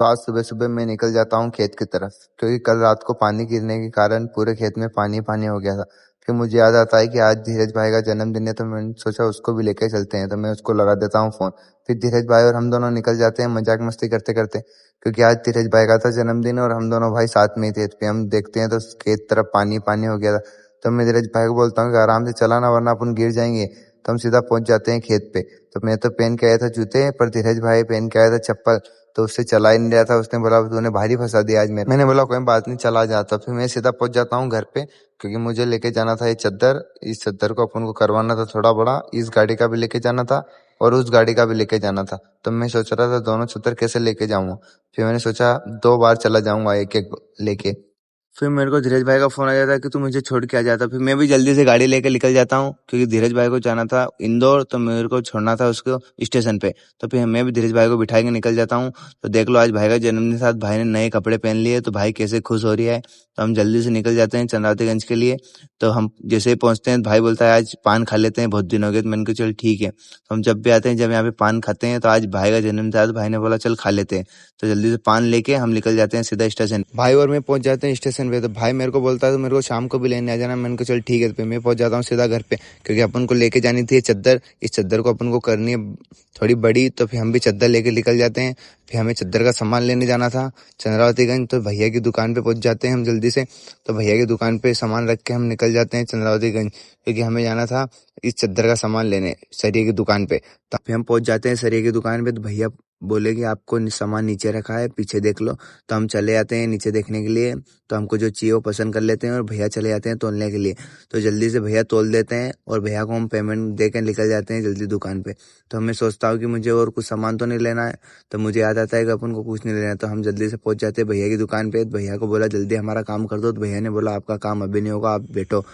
तो आज सुबह-सुबह मैं निकल जाता हूँ खेत की तरफ, क्योंकि कल रात को पानी गिरने के कारण पूरे खेत में पानी-पानी हो गया था। फिर मुझे याद आता है कि आज धीरज भाई का जन्मदिन है, तो मैंने सोचा उसको भी लेके चलते हैं, तो मैं उसको लगा देता हूँ फ़ोन। फिर धीरज भाई और हम दोनों निकल जाते हैं मज़ाक-मस्ती करते-करते, क्योंकि आज धीरज भाई का था जन्मदिन और हम दोनों भाई साथ में ही थे। फिर हम देखते हैं तो खेत तरफ पानी-पानी हो गया था। तो मैं धीरज भाई को बोलता हूँ कि आराम से चला ना, वरना अपन गिर जाएँगे। तो हम सीधा पहुँच जाते हैं खेत पे। तो मैं तो पहन के आया था जूते, पर धीरज भाई पहन के आया था चप्पल। तो उससे चला ही नहीं रहा था। उसने बोला तूने भारी फंसा दिया आज मेरे। मैंने बोला कोई बात नहीं, चला जाता। फिर मैं सीधा पहुंच जाता हूँ घर पे, क्योंकि मुझे लेके जाना था ये चद्दर। इस चद्दर को अपन को करवाना था थोड़ा बड़ा, इस गाड़ी का भी लेके जाना था और उस गाड़ी का भी लेके जाना था। तो मैं सोच रहा था दोनों चद्दर कैसे लेके जाऊंगा। फिर मैंने सोचा 2 बार चला जाऊंगा एक एक लेके। फिर मेरे को धीरज भाई का फोन आ जाता है कि तू मुझे छोड़ के आ जाता। फिर मैं भी जल्दी से गाड़ी लेके निकल जाता हूँ, क्योंकि धीरज भाई को जाना था इंदौर, तो मेरे को छोड़ना था उसको स्टेशन पे। तो फिर मैं भी धीरज भाई को बिठा के निकल जाता हूँ। तो देख लो आज भाई का जन्मदिन था, भाई ने नए कपड़े पहन लिए, तो भाई कैसे खुश हो रही है। तो हम जल्दी से निकल जाते हैं चंद्रावतीगंज के लिए। तो हम जैसे ही पहुंचते हैं, भाई बोलता है आज पान खा लेते हैं, बहुत दिन हो गए। तो मैंने कहा चल ठीक है। तो हम जब भी आते हैं, जब यहाँ पे पान खाते हैं, तो आज भाई का जन्मदिन था, तो भाई ने बोला चल खा लेते हैं। तो जल्दी से पान लेके हम निकल जाते हैं सीधा स्टेशन। भाई और मैं पहुंच जाते हैं स्टेशन पे। तो भाई मेरे को बोलता है तो मेरे को शाम को भी लेने आ जाना। मैंने कहा चल ठीक है। तो मैं पहुंच जाता हूँ सीधा घर पे, क्योंकि अपन को लेके जानी थी ये चद्दर। इस चद्दर को अपन को करनी है थोड़ी बड़ी। तो फिर हम भी चद्दर लेके निकल जाते हैं। फिर हमें चद्दर का सामान लेने जाना था चंद्रावतीगंज। तो भैया की दुकान पे पहुंच जाते हैं हम जल्दी से। तो भैया की दुकान पे सामान रख के हम निकल जाते हैं चंद्रावतीगंज, क्योंकि हमें जाना था इस चद्दर का सामान लेने सरिये की दुकान पे। तो फिर हम पहुंच जाते हैं सरिये की दुकान पे। तो भैया बोले कि आपको सामान नीचे रखा है, पीछे देख लो। तो हम चले जाते हैं नीचे देखने के लिए। तो हमको जो चाहिए वो पसंद कर लेते हैं और भैया चले जाते हैं तोलने के लिए। तो जल्दी से भैया तोल देते हैं और भैया को हम पेमेंट दे के निकल जाते हैं जल्दी दुकान पे। तो मैं सोचता हूँ कि मुझे और कुछ सामान तो नहीं लेना है। तो मुझे याद आता है कि अपन को कुछ नहीं लेना है। तो हम जल्दी से पहुंच जाते हैं भैया की दुकान पे। भैया को बोला जल्दी हमारा काम कर दो। तो भैया ने बोला आपका काम अभी नहीं होगा, आप बैठो।